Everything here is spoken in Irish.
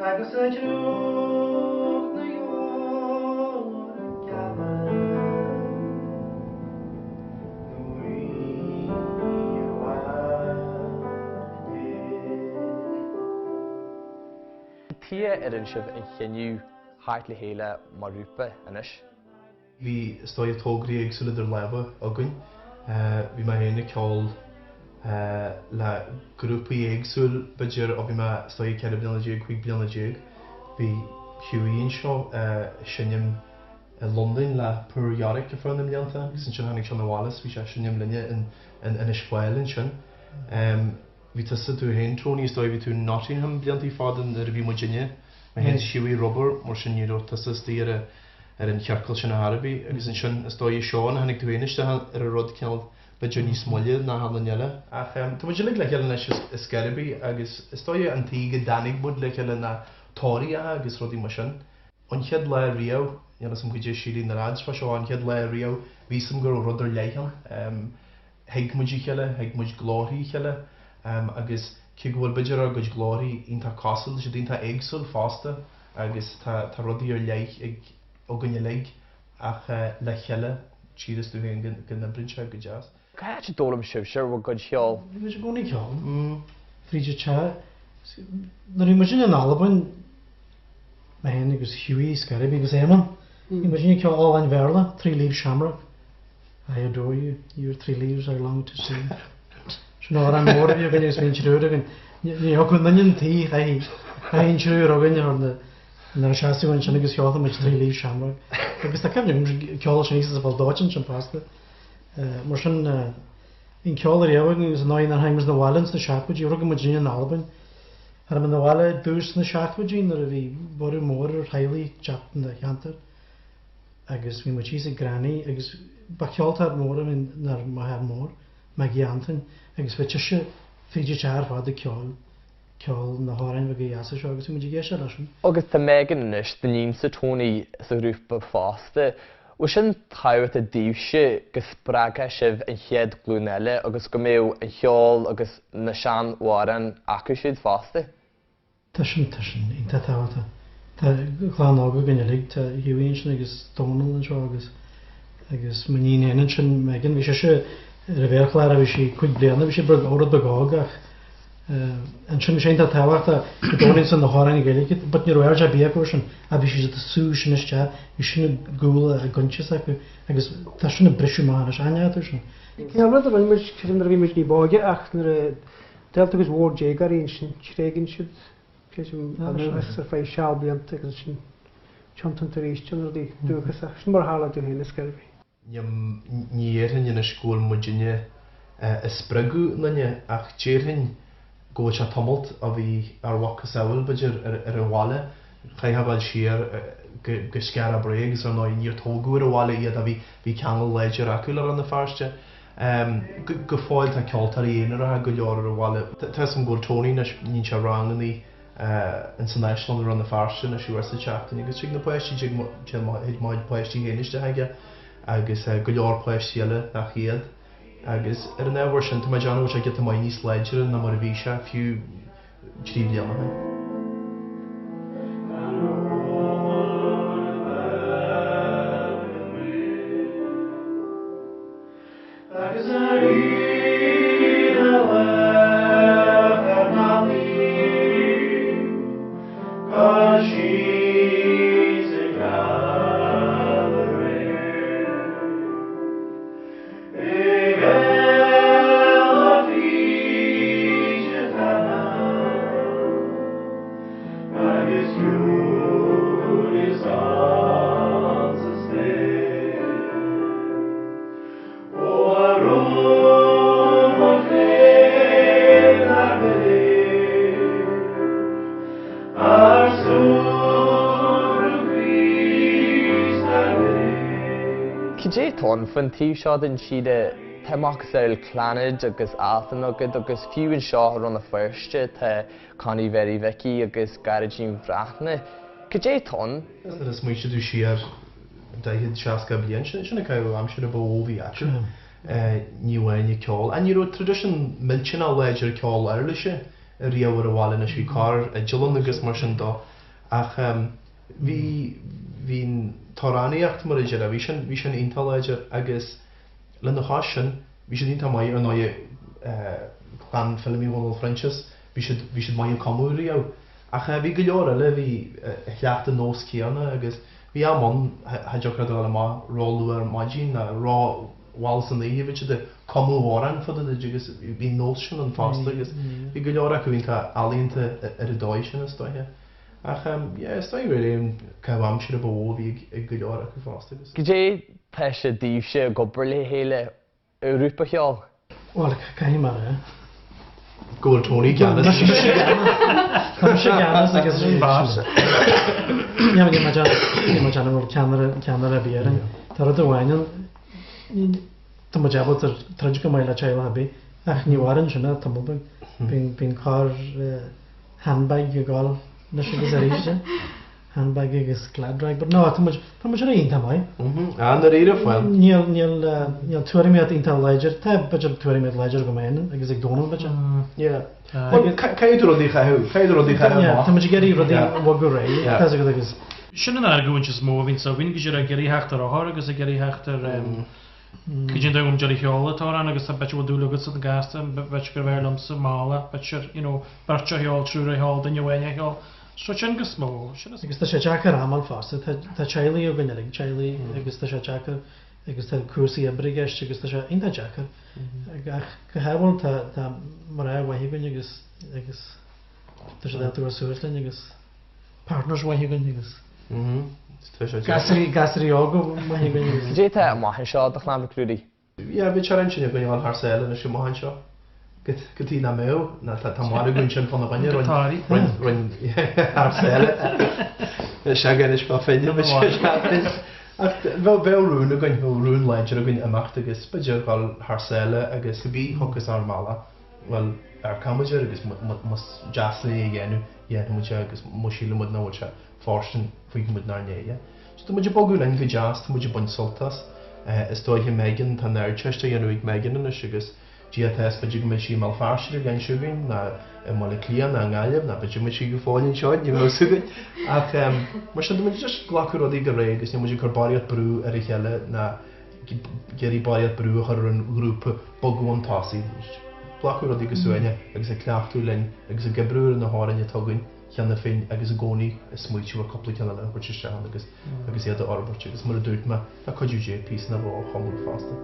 Tia yn sef yn llenw hartli hele marúpa anis. Vi stoi tógri agsúla ar leba agan. Vi ma héna ceol le grúpa agsúl beidir a vi ma stoi cead bliana déag, chuig bliana déag. Vi hiúíonn seo sinnim London le pur jarric a fáin blianta, gus sin hannig seo na Wallace, vi sé sinnim linne in isfuilin sin. Vi tusa tú hen tróní stoi vi tú Nottingham blianta fádan ar bhí Virginia. Ma hen siúí Robert mar sin níró tusa stíar an cearcail sin na Harbí, agus an sin stoi seán hannig tú héiste ar a rud ceall beidir níos moille na hanneile. Ach tá muidir le ceall na Scarabí agus stoi antíga danig bud le ceall na tóí agus rodí mar sin. An chead le Rio, Jana som chuidir sílí na ráds fa seo an chead le Rio, ví som gur rudidir leicham. Heig muidí cheile, heig muid glórí cheile, agus cigúil beidir a gud glórí ínta castle, sé dínta éagsúil fásta, agus tá rodí ar leich ag ogunne leig ach le cheile tíras tú hén gan na brinse go jazz. Ca sé dólam sib sir bh gud seol? Bhí sé gúna ceol. Fríide te, na rí mar sin an Albain, ma hen agus Hughie Scarabí agus Eamon. Í mar sin ceol all an verla, 3 leaves shamrock. I adore you, your 3 leaves I long to see. Sin ára an mór bhí agus vín trúr agan. Ní hocn nanin tí, hain trúr agan ar na seaú an sin agus cheolta muid 3 leaves shamrock. Agus tá cefne ceol sin ísas a bhil dáin sin pasta. Mar sin in ceol ar eabhagan agus an 9 ar haimers na Wallins na seaachfuid, í rugam muid an Albain. Har man na Walla dús na seaachfuid ar a bhí ború mór ar hailí chaptan na cheantar. Agus bhí muid a granny agus ba ceolta ar mór am nar ma mór, me giantan, agus bheit se fríide tear fád a ceol na hárain bheit ghiasa seo, agus muid géise leis. Agus tá mégan inis den níon sa tónaí sa grúpa fásta, u sin táhat a díobse gus spraga sibh an chead glúneile agus go méo an cheol agus na sean uaran acu siad fásta? Tá sin, ínta táhata. Tá Clann Mhic gan lig, tá hiúíonn sin agus tónal an seo agus maníon éanann sin megan, bhí sé ar a bhéirchlear a bhí sé chuig bliana, bhí sé brug órad bagágach. An sin sé tá táhachta go dónainn san na hárain gaeilge, but ní roiir a bíagú sin a bhí sé a sú sin iste, bhí sinna gúla a guntis acu, agus tá sinna brisú mána aneatú sin. Ceolad a bhain mar sin ar bhí mar ní báige ach nar a delta agus Ward Jagar íon sin trégann siad. Ar fai seál blianta agus sin chantan tar éiste ar dí dúchas ach sin mar hála dú héna Scarabí. Níorhann in a scóil muidine is spreagú nanne ach tíorhann go se tomult a bhí ar wacha saoil beidir ar an bháile, chaithabhail siar go scear a bré agus ar náid níor tógú ar a bháile iad a bhí ceangal leidir acu ar an na fearste. Go fáil tá ceoltar íonar a go leor ar a bháile. Tá an ggóil tónaí nín se ranganí international ar an na fearste na siúir sa teachtain, agus trí na poisttí máid poisttí héanaiste aige agus go leor poisttí eile nach chéad. Agus ar an éhhar sin tá deanú se get mai níos leidir na mar a bhí se fiú trí blianana. Cé fan tíobh seo den siad teach Ceol Clannid agus Altan agus fiúin seo ar an na firste tá Connie Very Vicky agus Garagine Bhrachna. Cé tón? Is muoiste dú siar daithid seaca blian sinna caibh am sin a bhóhí acu níomhaine ceol. A níú tradition miltin á leidir ceol airlaise a riamhar a bhála na sí cá a dúlan agus mar sin dó ach hín tarráíocht mar idir a bhí sin intaléidir agus le na hásin bhí sé dínta mai an Clann filmí Frenches bhí si mai comúí ach bhí go leor le bhí cheachta nós cíanna agus bhí amman heideochar le má róúar maidín na rá bháil san éhí si de comúháin fud agus bhí nó sin an fásta agus bhí go leor acu bhín alínta ar a dóid sin stoithe. Ach stoig réon ceham siad a bó bhí go leor acu fásta. Go dé te sé díobse gobar le héile Europa cheol? Wel, cael mar e. Gwyl Tony Gannis. Come sé Gannis agus yn fas. Ia, mae jan am cannar a bier. Tar o dywain yn... Dyma jabod yr tragic o mael a chael a bi. Ach, ni waren syna, tamol bin car handbag i gael nes i gyda'r handbag agus gladraig, but no, tá muid ein tamai. An yr eira ffael. Níl tuairimiad intal leidir, tá budget tuairimiad leidir go main, agus ag dónam budget. Yeah. Well, caidir o di chahu. Tá muid geri rodí Ruairí, tá ag agus. Sin an argúint is mó vín so vín gyr a geri heachtar a hor agus a geri heachtar Cygyn dweud jolly heola tauran agus a betcha o dŵl agus yn gasta, betcha gyr verlum sa mala, betcha, barcha heol, trwy'r heol, dyn ywenia heol. So sin go smó. Agus tá sé Jackar amal fásta, tá Charlie o gynnyrig, Charlie agus tá sé Jackar, agus tá cuasaí a brigeist agus tá sé inta Jackar. Ach go hebal tá mar a wahigan agus tá sé dátú a suaslin agus partners wahigan agus. Gasri ogo wahigan agus. Dé tá maithan seo a Clann Mhic? Ja, bit challenge sin go an haar sele na mahan seo. Gyda na mew, na tamwara gwyn sy'n ffôn o banya rwy'n ar sele. Siagan is ba ffeindio beth sy'n siarad. Fel rwy'n o gwyn rwy'n ledger o gwyn ymach agos bydja fel har sele agos gybi hocus ar mala. Wel, ar camager agos mas jasli i genw mwydja agos mwysile mwyd na wylcha fforstyn fwyg mwyd na'r neia. So mwydja bogw lein fy jas, mwydja bwyn soltas. Ystoi hi Megan tan na'r chester yan wyg Megan yn ysgys. GTS pa jig meshi mal farshir gan shugin na moleklia na ngalib na pa jig meshi gufon in shod you know sugin ach mas do just glakur odi gare gus ni mo jig bariat bru er hele na geri bariat bru har een groep bogon tasi glakur odi gusuenya agus a clachtu len agus a gebru na har in togin janna fin agus a goni a smuichu a couple of la which is shan agus ya the arbor agus mo doet ma a kodju je piece na ro homul faster